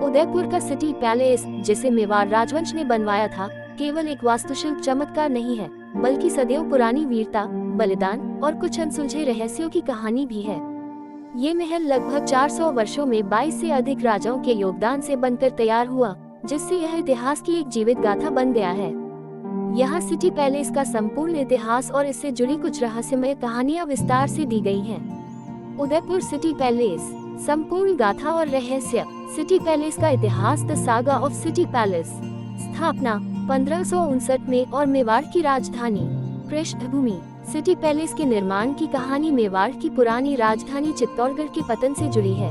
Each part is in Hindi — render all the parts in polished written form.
उदयपुर का सिटी पैलेस, जिसे मेवाड़ राजवंश ने बनवाया था, केवल एक वास्तुशिल्प चमत्कार नहीं है, बल्कि सदियों पुरानी वीरता, बलिदान और कुछ अनसुलझे रहस्यों की कहानी भी है। ये महल लगभग 400 वर्षों में 22 से अधिक राजाओं के योगदान से बनकर तैयार हुआ, जिससे यह इतिहास की एक जीवित गाथा बन गया है। यहाँ सिटी पैलेस का संपूर्ण इतिहास और इससे जुड़ी कुछ रहस्यमय कहानियां विस्तार से दी गई हैं। उदयपुर सिटी पैलेस, संपूर्ण गाथा और रहस्य। सिटी पैलेस का इतिहास। The saga of city palace. स्थापना 1559 में और मेवाड़ की राजधानी। पृष्ठभूमि। सिटी पैलेस के निर्माण की कहानी मेवाड़ की पुरानी राजधानी चित्तौड़गढ़ के पतन से जुड़ी है।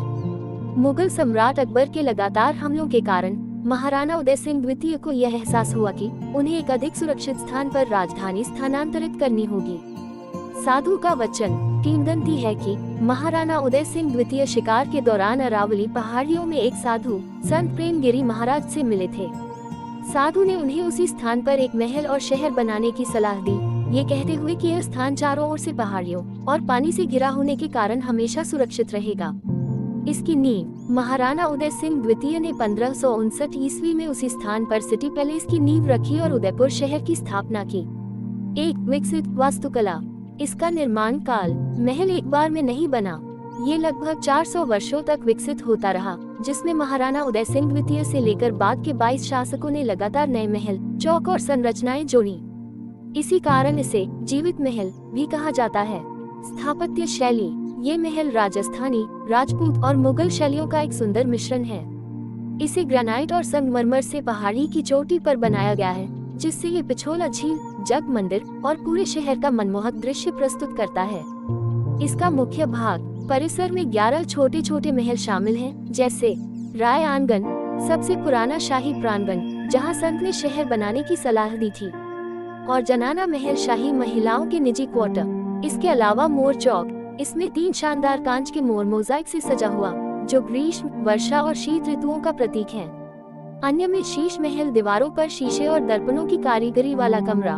मुगल सम्राट अकबर के लगातार हमलों के कारण महाराणा उदय सिंह द्वितीय को यह एहसास हुआ कि उन्हें एक अधिक सुरक्षित स्थान पर राजधानी स्थानांतरित करनी होगी। साधु का वचन। किंवदंती है कि महाराणा उदय सिंह द्वितीय शिकार के दौरान अरावली पहाड़ियों में एक साधु संत प्रेमगिरी महाराज से मिले थे। साधु ने उन्हें उसी स्थान पर एक महल और शहर बनाने की सलाह दी, ये कहते हुए कि यह स्थान चारों ओर से पहाड़ियों और पानी से घिरा होने के कारण हमेशा सुरक्षित रहेगा। इसकी नींव महाराणा उदय सिंह द्वितीय ने 1559 ईस्वी में उसी स्थान पर सिटी पैलेस की नींव रखी और उदयपुर शहर की स्थापना की। एक विकसित वास्तुकला। इसका निर्माण काल। महल एक बार में नहीं बना, ये लगभग 400 वर्षों तक विकसित होता रहा, जिसमें महाराणा उदय सिंह द्वितीय से लेकर बाद के 22 शासकों ने लगातार नए महल, चौक और संरचनाएं जोड़ी। इसी कारण इसे जीवित महल भी कहा जाता है। स्थापत्य शैली। ये महल राजस्थानी, राजपूत और मुगल शैलियों का एक सुंदर मिश्रण है। इसे ग्रेनाइट और संगमरमर से पहाड़ी की चोटी पर बनाया गया है, जिससे ये पिछोला झील, जग मंदिर और पूरे शहर का मनमोहक दृश्य प्रस्तुत करता है। इसका मुख्य भाग। परिसर में 11 छोटे छोटे महल शामिल हैं, जैसे राय आंगन, सबसे पुराना शाही प्रांगण जहां संत ने शहर बनाने की सलाह दी थी, और जनाना महल, शाही महिलाओं के निजी क्वार्टर। इसके अलावा मोर चौक, इसमें 3 शानदार कांच के मोर मोजाइक से सजा हुआ, जो ग्रीष्म, वर्षा और शीत ऋतुओं का प्रतीक है। अन्य में शीश महल, दीवारों पर शीशे और दर्पणों की कारीगरी वाला कमरा।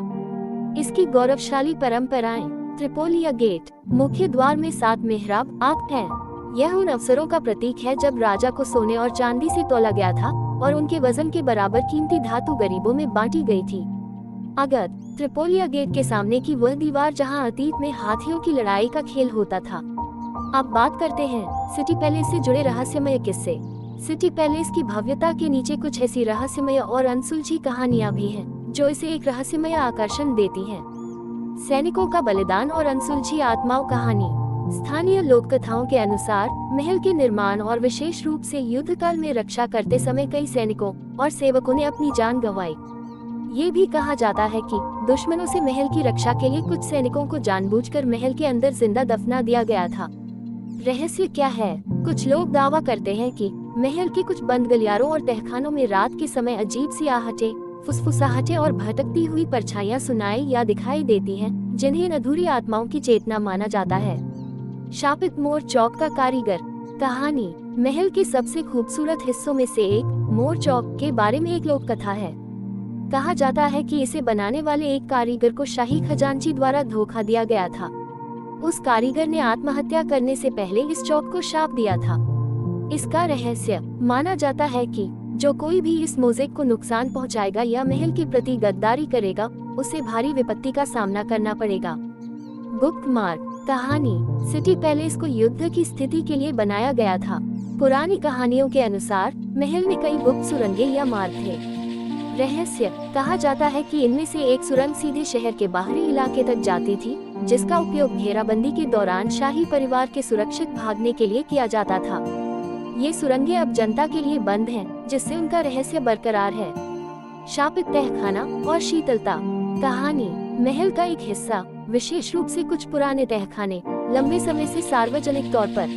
इसकी गौरवशाली परंपराएं। त्रिपोलिया गेट, मुख्य द्वार में 7 मेहराब आंख हैं। यह उन अवसरों का प्रतीक है जब राजा को सोने और चांदी से तौला गया था और उनके वजन के बराबर कीमती धातु गरीबों में बांटी गई थी। अगद, त्रिपोलिया गेट के सामने की वह दीवार जहां अतीत में हाथियों की लड़ाई का खेल होता था। अब बात करते हैं सिटी पैलेस से जुड़े रहस्यमय किस्से। सिटी पैलेस की भव्यता के नीचे कुछ ऐसी रहस्यमय और अनसुलझी कहानियां भी हैं, जो इसे एक रहस्यमय आकर्षण देती हैं। सैनिकों का बलिदान और अनसुलझी आत्माओं कहानी। स्थानीय लोक कथाओं के अनुसार महल के निर्माण और विशेष रूप से युद्ध काल में रक्षा करते समय कई सैनिकों और सेवकों ने अपनी जान गंवाई। ये भी कहा जाता है कि दुश्मनों से महल की रक्षा के लिए कुछ सैनिकों को जानबूझकर महल के अंदर जिंदा दफना दिया गया था। रहस्य क्या है? कुछ लोग दावा करते हैं कि महल के कुछ बंद गलियारों और तहखानों में रात के समय अजीब सी आहटें, फुसफुसाहटें और भटकती हुई परछाइयां सुनाई या दिखाई देती हैं, जिन्हें अधूरी आत्माओं की चेतना माना जाता है। शापित मोर चौक का कारीगर। कहानी। महल के सबसे खूबसूरत हिस्सों में से एक मोर चौक के बारे में एक लोक कथा है। कहा जाता है कि इसे बनाने वाले एक कारीगर को शाही खजांची द्वारा धोखा दिया गया था। उस कारीगर ने आत्महत्या करने से पहले इस चौक को शाप दिया था। इसका रहस्य। माना जाता है कि जो कोई भी इस मोज़ेक को नुकसान पहुंचाएगा या महल के प्रति गद्दारी करेगा, उसे भारी विपत्ति का सामना करना पड़ेगा। गुप्त मार्ग। कहानी। सिटी पैलेस को युद्ध की स्थिति के लिए बनाया गया था। पुरानी कहानियों के अनुसार महल में कई गुप्त सुरंगें या मार्ग थे। रहस्य। कहा जाता है कि इनमें से एक सुरंग सीधे शहर के बाहरी इलाके तक जाती थी, जिसका उपयोग घेराबंदी के दौरान शाही परिवार के सुरक्षित भागने के लिए किया जाता था। ये सुरंगें अब जनता के लिए बंद हैं, जिससे उनका रहस्य बरकरार है। शापित तहखाना और शीतलता। कहानी। महल का एक हिस्सा, विशेष रूप से कुछ पुराने तहखाने, लंबे समय से सार्वजनिक तौर पर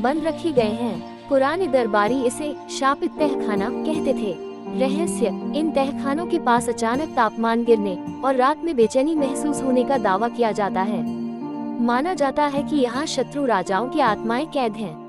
बंद रखे गए हैं। पुराने दरबारी इसे शापित तहखाना कहते थे। रहस्य। इन तहखानों के पास अचानक तापमान गिरने और रात में बेचैनी महसूस होने का दावा किया जाता है। माना जाता है कि यहाँ शत्रु राजाओं की आत्माएं कैद हैं।